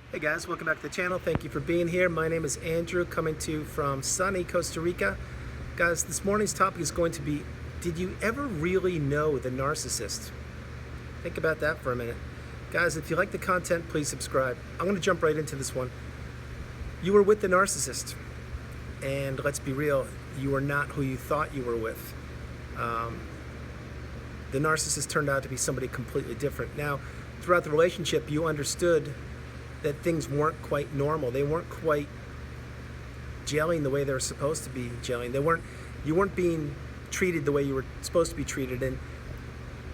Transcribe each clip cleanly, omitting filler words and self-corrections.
Hey guys, welcome back to the channel. Thank you for being here. My name is Andrew, coming to you from sunny Costa Rica. Guys, this morning's topic is going to be, did you ever really know the narcissist? Think about that for a minute. Guys, if you like the content, please subscribe. I'm going to jump right into this one. You were with the narcissist, and let's be real, you were not who you thought you were with. The narcissist turned out to be somebody completely different. Now, throughout the relationship, you understood that things weren't quite normal. They weren't quite gelling the way they were supposed to be gelling. You weren't being treated the way you were supposed to be treated, and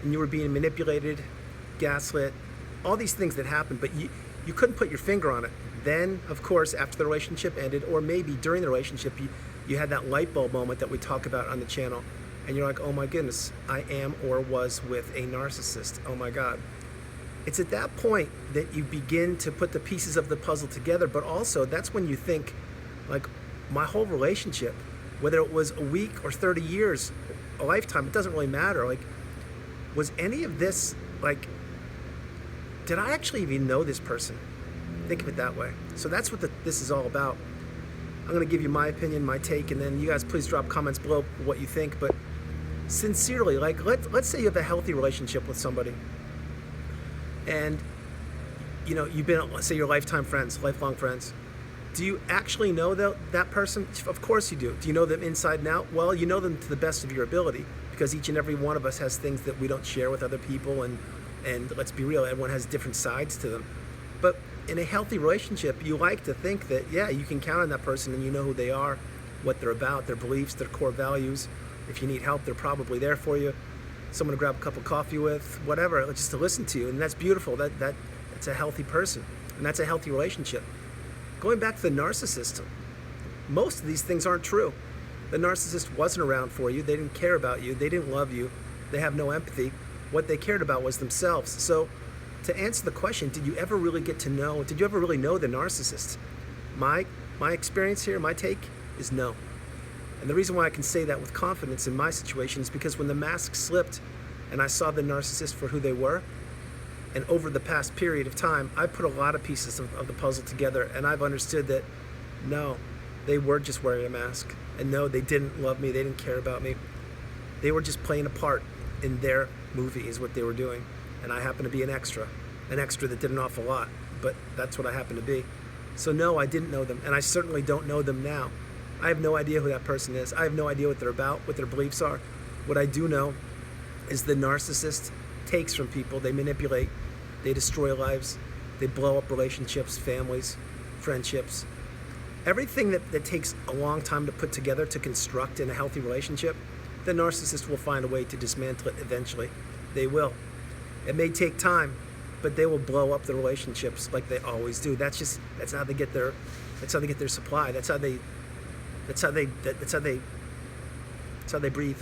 you were being manipulated, gaslit, all these things that happened, but you couldn't put your finger on it. Then, of course, after the relationship ended, or maybe during the relationship, you had that light bulb moment that we talk about on the channel, and you're like, oh my goodness, I am or was with a narcissist. Oh my God. It's at that point that you begin to put the pieces of the puzzle together, but also that's when you think, like, my whole relationship, whether it was a week or 30 years, a lifetime, it doesn't really matter. Like, was any of this, like, did I actually even know this person? Think of it that way. So that's what this is all about. I'm gonna give you my opinion, my take, and then you guys please drop comments below what you think. But sincerely, like, let's say you have a healthy relationship with somebody, and you know, you've been, let's say, your lifetime friends, lifelong friends. Do you actually know that person? Of course you do. Do you know them inside and out? Well, you know them to the best of your ability, because each and every one of us has things that we don't share with other people, and let's be real, everyone has different sides to them. But in a healthy relationship, you like to think that, yeah, you can count on that person and you know who they are, what they're about, their beliefs, their core values. If you need help, they're probably there for you. Someone to grab a cup of coffee with, whatever, just to listen to you, and that's beautiful. That's a healthy person, and that's a healthy relationship. Going back to the narcissist, most of these things aren't true. The narcissist wasn't around for you. They didn't care about you. They didn't love you. They have no empathy. What they cared about was themselves. So, to answer the question, did you ever really get to know? Did you ever really know the narcissist? My experience here, my take is no. And the reason why I can say that with confidence in my situation is because when the mask slipped and I saw the narcissist for who they were, and over the past period of time, I put a lot of pieces of the puzzle together, and I've understood that no, they were just wearing a mask. And no, they didn't love me, they didn't care about me. They were just playing a part in their movie is what they were doing. And I happen to be an extra that did an awful lot, but that's what I happen to be. So no, I didn't know them, and I certainly don't know them now. I have no idea who that person is. I have no idea what they're about, what their beliefs are. What I do know is the narcissist takes from people, they manipulate, they destroy lives, they blow up relationships, families, friendships. Everything that takes a long time to put together, to construct in a healthy relationship, the narcissist will find a way to dismantle it eventually. They will. It may take time, but they will blow up the relationships like they always do. That's how they get their supply. That's how they breathe.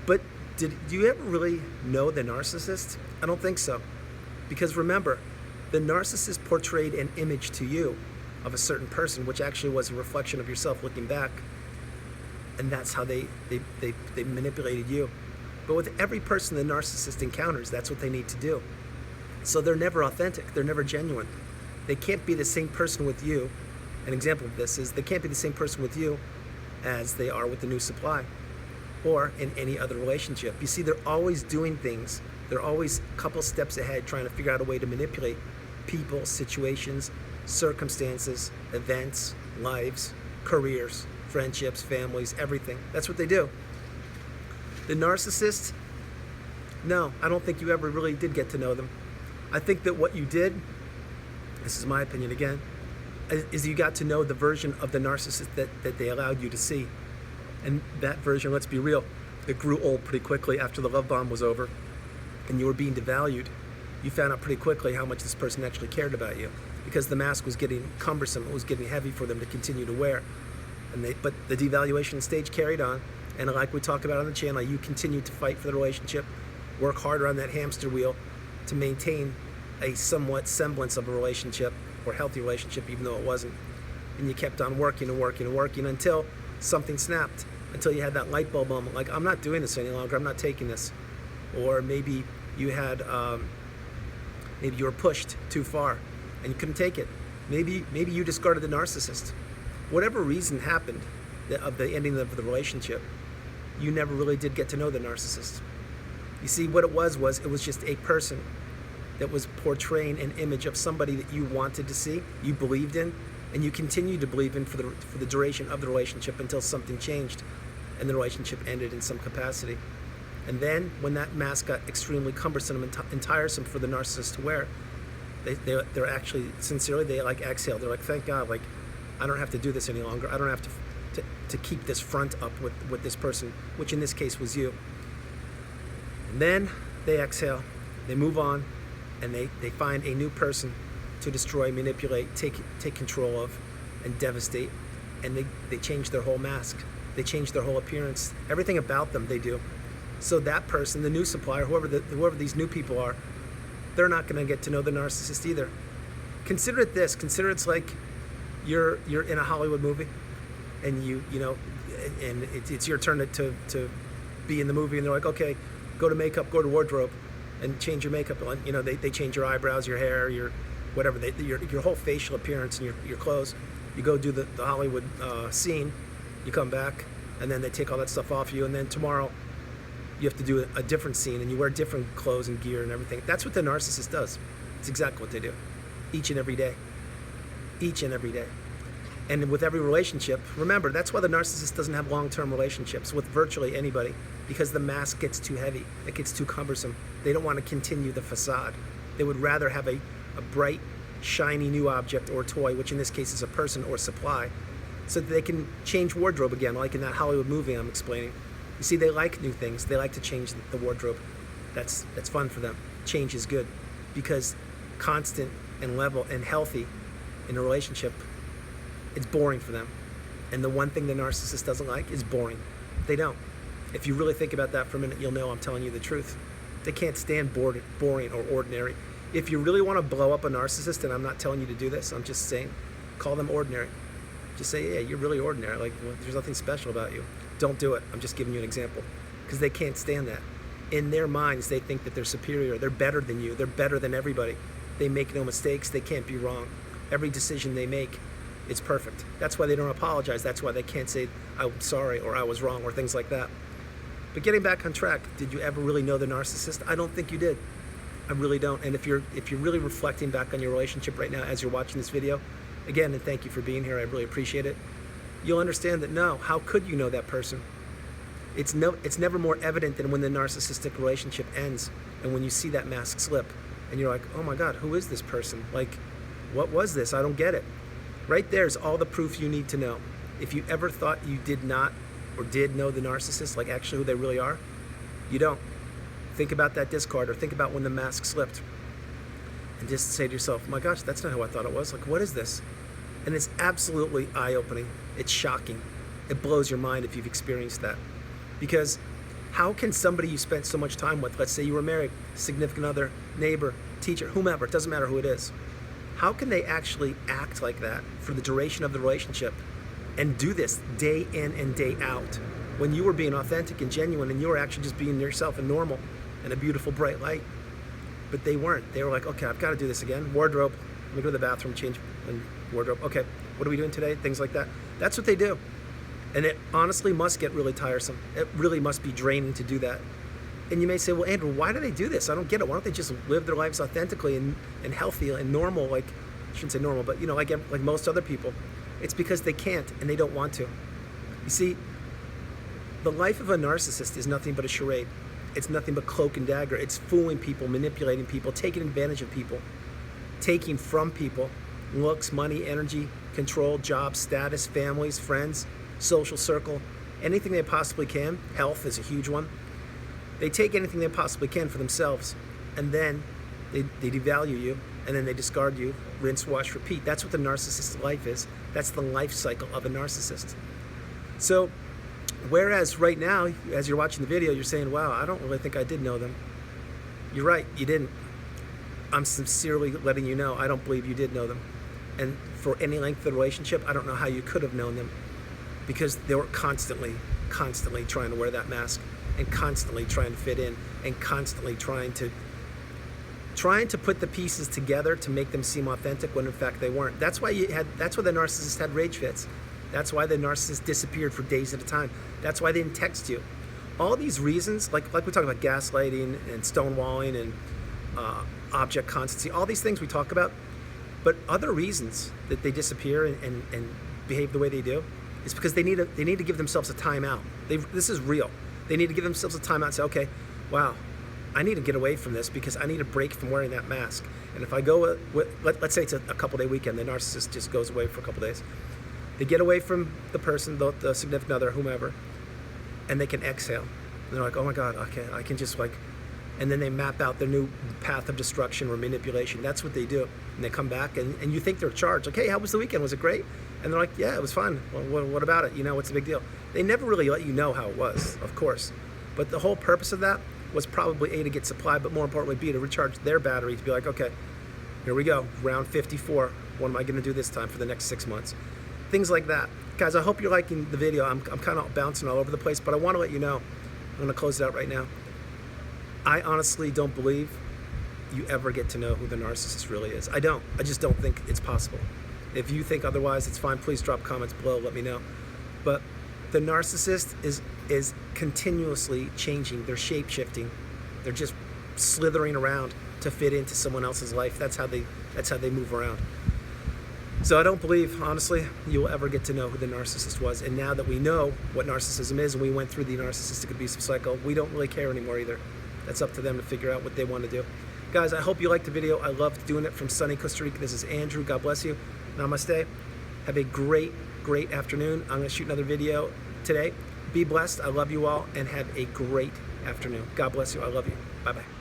But do you ever really know the narcissist? I don't think so. Because remember, the narcissist portrayed an image to you of a certain person, which actually was a reflection of yourself looking back. And that's how they manipulated you. But with every person the narcissist encounters, that's what they need to do. So they're never authentic, they're never genuine. They can't be the same person with you. An example of this is they can't be the same person with you as they are with the new supply or in any other relationship. You see, they're always doing things. They're always a couple steps ahead, trying to figure out a way to manipulate people, situations, circumstances, events, lives, careers, friendships, families, everything. That's what they do. The narcissist, no, I don't think you ever really did get to know them. I think that what you did, this is my opinion again, is you got to know the version of the narcissist that they allowed you to see. And that version, let's be real, it grew old pretty quickly after the love bomb was over and you were being devalued. You found out pretty quickly how much this person actually cared about you, because the mask was getting cumbersome, it was getting heavy for them to continue to wear. But the devaluation stage carried on, and like we talk about on the channel, you continued to fight for the relationship, work harder on that hamster wheel to maintain a somewhat semblance of a relationship, or healthy relationship, even though it wasn't. And you kept on working and working and working until something snapped, until you had that light bulb moment, like, I'm not doing this any longer, I'm not taking this. Or maybe you had, maybe you were pushed too far, and you couldn't take it. Maybe you discarded the narcissist. Whatever reason happened of the ending of the relationship, you never really did get to know the narcissist. You see, what it was it was just a person that was portraying an image of somebody that you wanted to see, you believed in, and you continued to believe in for the duration of the relationship until something changed and the relationship ended in some capacity. And then when that mask got extremely cumbersome and tiresome for the narcissist to wear, they're actually, sincerely, they like exhale. They're like, thank God, like, I don't have to do this any longer. I don't have to keep this front up with this person, which in this case was you. And then they exhale, they move on, and they find a new person to destroy, manipulate, take control of, and devastate. And they change their whole mask. They change their whole appearance. Everything about them they do. So that person, the new supplier, whoever these new people are, they're not going to get to know the narcissist either. Consider it this. Consider it's like you're in a Hollywood movie, and you know, and it's your turn to be in the movie, and they're like, okay, go to makeup, go to wardrobe, and change your makeup. You know, they change your eyebrows, your hair, your whatever, your whole facial appearance and your clothes. You go do the Hollywood scene, you come back, and then they take all that stuff off you, and then tomorrow you have to do a different scene, and you wear different clothes and gear and everything. That's what the narcissist does. It's exactly what they do, each and every day. Each and every day. And with every relationship, remember, that's why the narcissist doesn't have long-term relationships with virtually anybody, because the mask gets too heavy, it gets too cumbersome. They don't want to continue the facade. They would rather have a bright, shiny new object or toy, which in this case is a person or supply, so that they can change wardrobe again, like in that Hollywood movie I'm explaining. You see, they like new things. They like to change the wardrobe. That's fun for them. Change is good, because constant and level and healthy in a relationship, it's boring for them. And the one thing the narcissist doesn't like is boring. They don't. If you really think about that for a minute, you'll know I'm telling you the truth. They can't stand boring or ordinary. If you really want to blow up a narcissist, and I'm not telling you to do this, I'm just saying, call them ordinary. Just say, yeah, you're really ordinary. Like, well, there's nothing special about you. Don't do it. I'm just giving you an example. Because they can't stand that. In their minds, they think that they're superior. They're better than you. They're better than everybody. They make no mistakes. They can't be wrong. Every decision they make is perfect. That's why they don't apologize. That's why they can't say, I'm sorry, or I was wrong, or things like that. But getting back on track, did you ever really know the narcissist? I don't think you did. I really don't. And if you're really reflecting back on your relationship right now as you're watching this video, again, and thank you for being here, I really appreciate it, you'll understand that no, how could you know that person? It's never more evident than when the narcissistic relationship ends and when you see that mask slip and you're like, oh my God, who is this person? Like, what was this? I don't get it. Right there's all the proof you need to know. If you ever thought you did not or did know the narcissist, like actually who they really are, you don't. Think about that discard, or think about when the mask slipped, and just say to yourself, oh my gosh, that's not who I thought it was. Like, what is this? And it's absolutely eye-opening. It's shocking. It blows your mind if you've experienced that. Because how can somebody you spent so much time with, let's say you were married, significant other, neighbor, teacher, whomever, it doesn't matter who it is, how can they actually act like that for the duration of the relationship and do this day in and day out when you were being authentic and genuine and you were actually just being yourself and normal and a beautiful bright light? But they weren't. They were like, okay, I've got to do this again. Wardrobe, let me go to the bathroom, change wardrobe. Okay, what are we doing today? Things like that. That's what they do. And it honestly must get really tiresome. It really must be draining to do that. And you may say, well, Andrew, why do they do this? I don't get it. Why don't they just live their lives authentically and healthy and normal, like, I shouldn't say normal, but, you know, like most other people? It's because they can't and they don't want to. You see, the life of a narcissist is nothing but a charade. It's nothing but cloak and dagger. It's fooling people, manipulating people, taking advantage of people, taking from people looks, money, energy, control, jobs, status, families, friends, social circle, anything they possibly can. Health is a huge one. They take anything they possibly can for themselves, and then they devalue you, and then they discard you, rinse, wash, repeat. That's what the narcissist's life is. That's the life cycle of a narcissist. So, whereas right now, as you're watching the video, you're saying, wow, I don't really think I did know them. You're right, you didn't. I'm sincerely letting you know, I don't believe you did know them. And for any length of the relationship, I don't know how you could have known them, because they were constantly trying to wear that mask, and constantly trying to fit in, and constantly trying to trying to put the pieces together to make them seem authentic when in fact they weren't. That's why that's why the narcissist had rage fits. That's why the narcissist disappeared for days at a time. That's why they didn't text you. All these reasons, like we talk about gaslighting and stonewalling and object constancy, all these things we talk about, but other reasons that they disappear and behave the way they do is because they need to give themselves a timeout. This is real. They need to give themselves a timeout and say, okay, wow, I need to get away from this because I need a break from wearing that mask. And if I go, let's say it's a couple-day weekend, the narcissist just goes away for a couple days. They get away from the person, the significant other, whomever, and they can exhale. And they're like, oh my God, okay, I can just like, and then they map out their new path of destruction or manipulation. That's what they do. And they come back and you think they're charged. Like, hey, how was the weekend? Was it great? And they're like, yeah, it was fun. Well, what about it? You know, what's the big deal? They never really let you know how it was, of course. But the whole purpose of that was probably A, to get supply, but more importantly, B, to recharge their battery, to be like, okay, here we go, round 54. What am I gonna do this time for the next 6 months? Things like that. Guys, I hope you're liking the video. I'm kind of bouncing all over the place, but I wanna let you know, I'm gonna close it out right now. I honestly don't believe you ever get to know who the narcissist really is. I don't. I just don't think it's possible. If you think otherwise, it's fine. Please drop comments below, let me know. But the narcissist is continuously changing. They're shape-shifting. They're just slithering around to fit into someone else's life. That's how they move around. So I don't believe, honestly, you will ever get to know who the narcissist was. And now that we know what narcissism is and we went through the narcissistic abusive cycle, we don't really care anymore either. That's up to them to figure out what they want to do. Guys, I hope you liked the video. I loved doing it from sunny Costa Rica. This is Andrew. God bless you. Namaste. Have a great, great afternoon. I'm going to shoot another video today. Be blessed. I love you all and have a great afternoon. God bless you. I love you. Bye-bye.